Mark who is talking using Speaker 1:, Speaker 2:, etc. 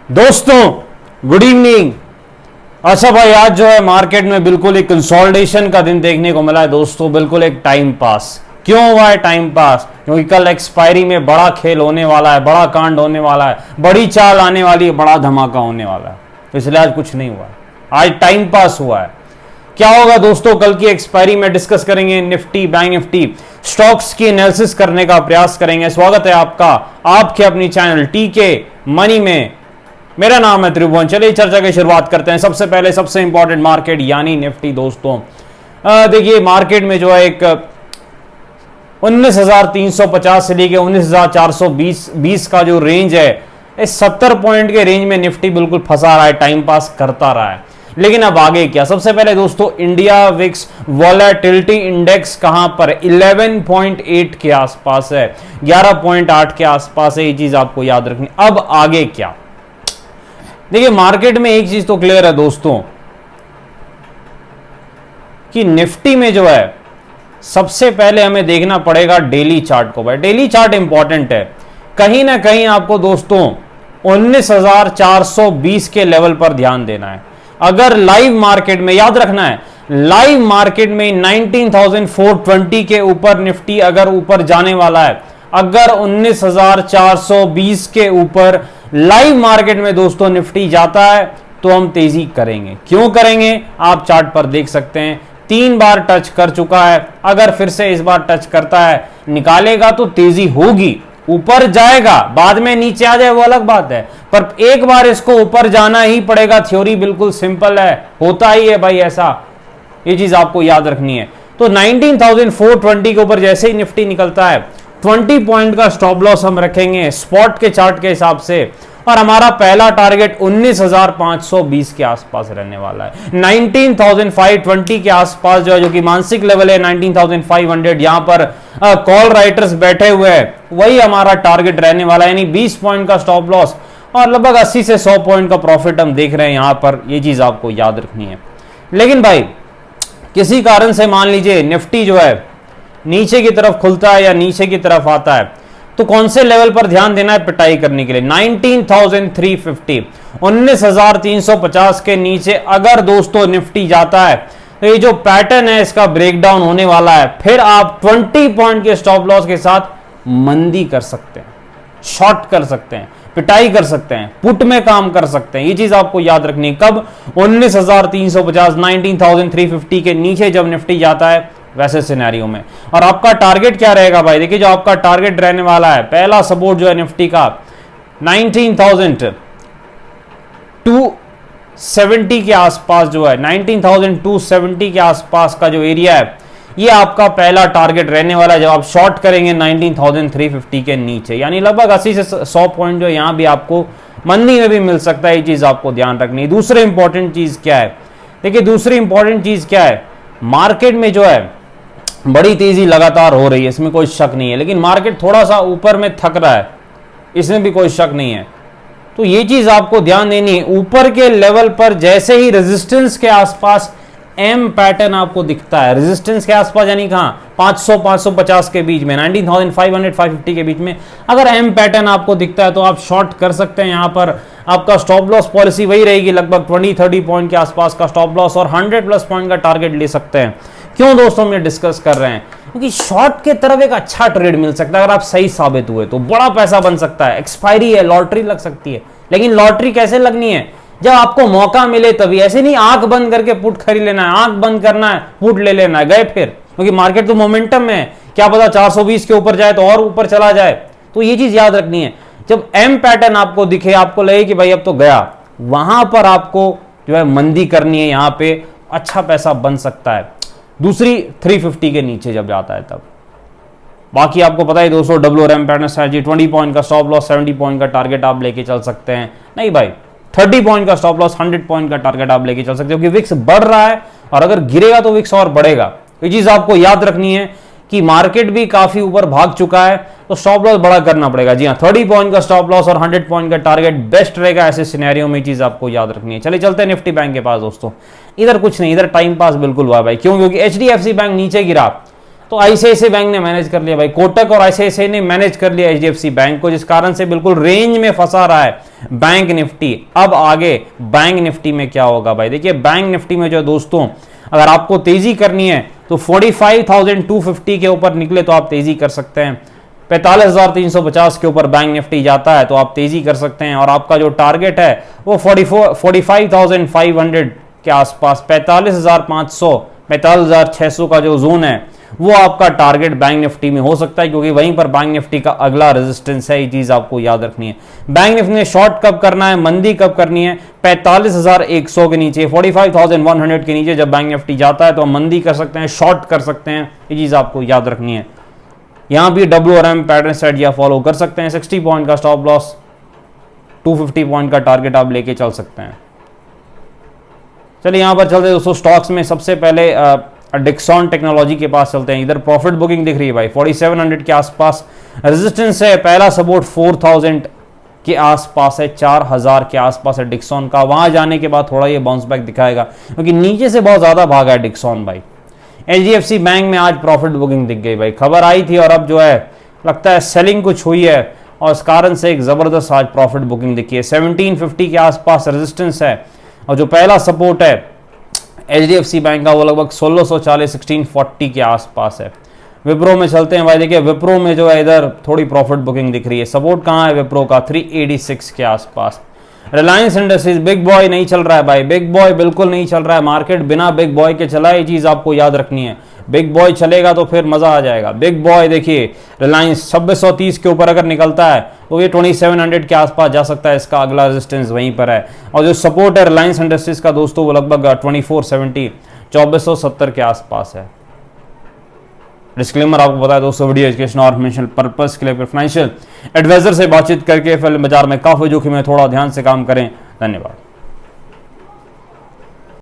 Speaker 1: दोस्तों good evening. अच्छा भाई, आज जो है मार्केट में बिल्कुल एक कंसोलिडेशन का दिन देखने को मिला है दोस्तों। बिल्कुल एक टाइम पास। क्यों हुआ है टाइम पास? क्योंकि कल एक्सपायरी में बड़ा खेल होने वाला है, बड़ा कांड होने वाला है, बड़ी चाल आने वाली है, बड़ा धमाका होने वाला है। तो इसलिए आज कुछ नहीं हुआ है, आज टाइम पास हुआ है। क्या होगा दोस्तों कल की एक्सपायरी में डिस्कस करेंगे। निफ्टी, बैंक निफ्टी, स्टॉक्स की एनालिसिस करने का प्रयास करेंगे। स्वागत है आपका आपके अपनी चैनल टीके मनी में। मेरा नाम है त्रिभुवन। चलिए चर्चा की शुरुआत करते हैं। सबसे पहले सबसे इंपॉर्टेंट मार्केट यानी निफ्टी दोस्तों। देखिए मार्केट में जो है एक 19,350 से लेके 19,420 का जो रेंज है, इस 70 पॉइंट के रेंज में निफ्टी बिल्कुल फंसा रहा है, टाइम पास करता रहा है। लेकिन अब आगे क्या? सबसे पहले दोस्तों इंडिया विक्स वॉलेटिलिटी इंडेक्स कहां पर? 11.8 के आसपास है, 11.8 के आसपास है। ये चीज आपको याद रखनी। अब आगे क्या? देखिए मार्केट में एक चीज तो क्लियर है दोस्तों कि निफ्टी में जो है सबसे पहले हमें देखना पड़ेगा डेली चार्ट को। भाई डेली चार्ट इंपॉर्टेंट है। कहीं ना कहीं आपको दोस्तों 19,420 के लेवल पर ध्यान देना है। अगर लाइव मार्केट में, याद रखना है, लाइव मार्केट में 19,420 के ऊपर निफ्टी अगर ऊपर जाने वाला है, अगर 19,420 के ऊपर लाइव मार्केट में दोस्तों निफ्टी जाता है तो हम तेजी करेंगे। क्यों करेंगे? आप चार्ट पर देख सकते हैं 3 बार टच कर चुका है। अगर फिर से इस बार टच करता है, निकालेगा तो तेजी होगी, ऊपर जाएगा। बाद में नीचे आ जाए वो अलग बात है, पर एक बार इसको ऊपर जाना ही पड़ेगा। थ्योरी बिल्कुल सिंपल है, होता ही है भाई ऐसा। ये चीज आपको याद रखनी है। तो 19,420 के ऊपर जैसे ही निफ्टी निकलता है 20 पॉइंट का स्टॉप लॉस हम रखेंगे स्पॉट के चार्ट के हिसाब से। और हमारा पहला टारगेट 19,520 के आसपास रहने वाला है। 19,520 के आसपास जो है, जो कि मानसिक लेवल है 19,500, यहां पर कॉल राइटर्स बैठे हुए हैं, वही हमारा टारगेट रहने वाला है। यानी 20 पॉइंट का स्टॉप लॉस और लगभग 80 से 100 पॉइंट का प्रॉफिट हम देख रहे हैं यहां पर। ये चीज आपको याद रखनी है। लेकिन भाई किसी कारण से मान लीजिए निफ्टी जो है नीचे की तरफ खुलता है या नीचे की तरफ आता है, तो कौन से लेवल पर ध्यान देना है पिटाई करने के लिए? 19,350, 19,350 के नीचे अगर दोस्तों निफ्टी जाता है तो ये जो पैटर्न है इसका ब्रेकडाउन होने वाला है। फिर आप 20 पॉइंट के स्टॉप लॉस के साथ मंदी कर सकते हैं, शॉर्ट कर सकते हैं, पिटाई कर सकते हैं, पुट में काम कर सकते हैं। ये चीज आपको याद रखनी है। कब? 19,350, 19,350 के नीचे जब निफ्टी जाता है वैसे सिनेरियो में। और आपका टारगेट क्या रहेगा भाई? देखिए जो आपका टारगेट रहने वाला है, पहला सपोर्ट जो है निफ्टी का 19,270 के आसपास जो है, 19,270 के आसपास का जो एरिया है, ये आपका पहला टारगेट रहने वाला है जब आप शॉर्ट करेंगे 19,350 के नीचे। यानी लगभग 80 से 100 पॉइंट जो यहां भी आपको मंदी में भी मिल सकता है। ये चीज आपको ध्यान रखनी है। दूसरी इंपॉर्टेंट चीज क्या है? देखिए दूसरी इंपॉर्टेंट चीज क्या है, मार्केट में जो है बड़ी तेजी लगातार हो रही है, इसमें कोई शक नहीं है। लेकिन मार्केट थोड़ा सा ऊपर में थक रहा है, इसमें भी कोई शक नहीं है। तो ये चीज आपको ध्यान देनी है। ऊपर के लेवल पर जैसे ही रेजिस्टेंस के आसपास एम पैटर्न आपको दिखता है, रेजिस्टेंस के आसपास यानी कहां? 500 550 के बीच में, 19,500 550 के बीच में अगर एम पैटर्न आपको दिखता है तो आप शॉर्ट कर सकते हैं। यहां पर आपका स्टॉप लॉस पॉलिसी वही रहेगी, लगभग 20-30 पॉइंट के आसपास का स्टॉप लॉस और 100+ पॉइंट का टारगेट ले सकते हैं। क्यों दोस्तों हम ये डिस्कस कर रहे हैं? क्योंकि शॉर्ट के तरफ एक अच्छा ट्रेड मिल सकता है। अगर आप सही साबित हुए तो बड़ा पैसा बन सकता है। एक्सपायरी है, लॉटरी लग सकती है। लेकिन लॉटरी कैसे लगनी है? जब आपको मौका मिले तभी। ऐसे नहीं आंख बंद करके पुट खरीद लेना है, आंख बंद करना है, पुट ले लेना है, गए फिर। क्योंकि मार्केट तो मोमेंटम में है, क्या पता 420 के ऊपर जाए तो और ऊपर चला जाए। तो ये चीज याद रखनी है। जब एम पैटर्न आपको दिखे, आपको लगे कि भाई अब तो गया, वहां पर आपको जो है मंदी करनी है। यहां पे अच्छा पैसा बन सकता है। दूसरी 350 के नीचे जब जाता है तब। बाकी आपको पता है दोस्तों WRM पैटर्न स्ट्रेटजी, 20 पॉइंट का स्टॉप लॉस, 70 पॉइंट का टारगेट आप लेके चल सकते हैं। नहीं भाई 30 पॉइंट का स्टॉप लॉस, 100 पॉइंट का टारगेट आप लेके चल सकते हो। क्योंकि विक्स बढ़ रहा है और अगर गिरेगा तो विक्स और बढ़ेगा। ये चीज आपको याद रखनी है कि मार्केट भी काफी ऊपर भाग चुका है तो स्टॉप लॉस बड़ा करना पड़ेगा। जी हाँ, 30 पॉइंट का स्टॉप लॉस और 100 पॉइंट का टारगेट बेस्ट रहेगा ऐसे सिनेरियो में। चीज आपको याद रखनी है। चलिए चलते हैं निफ्टी बैंक के पास दोस्तों। इधर कुछ नहीं, इधर टाइम पास बिल्कुल हुआ भाई। क्यों? क्योंकि HDFC बैंक नीचे गिरा, तो आईसीआईसीआई बैंक ने मैनेज कर लिया भाई, कोटक और आईसीआईसीआई ने मैनेज कर लिया एचडीएफसी बैंक को, जिस कारण से बिल्कुल रेंज में फंसा रहा है बैंक निफ्टी। अब आगे बैंक निफ्टी में क्या होगा भाई, देखिए बैंक निफ्टी में जो दोस्तों अगर आपको तेजी करनी है तो 45,250 के ऊपर निकले तो आप तेजी कर सकते हैं, 45,350 के ऊपर बैंक निफ्टी जाता है तो आप तेजी कर सकते हैं, और आपका जो टारगेट है वो 45,500 के आसपास, 45,500 45,600 का जो जोन है वो आपका टारगेट बैंक निफ्टी में हो सकता है, क्योंकि वहीं पर बैंक निफ्टी का अगला रेजिस्टेंस है। ये चीज आपको याद रखनी है। बैंक निफ्टी ने शॉर्ट कब करना है, मंदी कब करनी है, 45,100 के नीचे, 45,100 के नीचे जब बैंक निफ्टी जाता है तो हम मंदी कर सकते हैं, शॉर्ट कर सकते हैं, ये चीज आपको याद रखनी है। यहां भी WRM पैटर्न स्ट्रेटजी आप फॉलो कर सकते हैं, 60 पॉइंट का स्टॉप लॉस, 250 पॉइंट का टारगेट आप लेके चल सकते हैं। चलिए यहां पर चलते हैं दोस्तों स्टॉक्स में। सबसे पहले डिक्सॉन टेक्नोलॉजी के पास चलते हैं। इधर प्रॉफिट बुकिंग दिख रही है भाई, 4700 के आसपास रेजिस्टेंस है, पहला सपोर्ट 4000 के आसपास है, 4000 के आसपास है डिक्सॉन का। वहां जाने के बाद थोड़ा ये बाउंस बैक दिखाएगा, क्योंकि नीचे से बहुत ज्यादा भागा है डिक्सॉन भाई। एचडीएफसी बैंक में आज प्रॉफिट बुकिंग दिख गई भाई, खबर आई थी और अब जो है लगता है सेलिंग कुछ हुई है, और इस कारण से एक जबरदस्त आज प्रॉफिट बुकिंग दिखी है। 1750 के आसपास रेजिस्टेंस है, और जो पहला सपोर्ट है एचडीएफसी बैंक का वो लगभग 1640 1640 के आसपास है। विप्रो में चलते हैं भाई, देखिए विप्रो में जो है इधर थोड़ी प्रॉफिट बुकिंग दिख रही है, सपोर्ट कहाँ है विप्रो का 386 के आसपास। रिलायंस इंडस्ट्रीज बिग बॉय नहीं चल रहा है भाई, बिग बॉय बिल्कुल नहीं चल रहा है, मार्केट बिना बिग बॉय के चला है, ये चीज आपको याद रखनी है। बिग बॉय चलेगा तो फिर मजा आ जाएगा। बिग बॉय देखिए रिलायंस 2630 के ऊपर अगर निकलता है तो ये 2700 के आसपास जा सकता है, इसका अगला रेजिस्टेंस वहीं पर है। और जो सपोर्ट है रिलायंस इंडस्ट्रीज का दोस्तों वो लगभग 2470 2470 के आसपास है। डिस्क्लेमर आपको पता है दोस्तों, वीडियो एजुकेशन और इन्फॉर्मेशन पर्पस के लिए फाइनेंशियल एडवाइजर से बातचीत करके फिल्म बाजार में काफी जोखिम है, थोड़ा ध्यान से काम करें। धन्यवाद।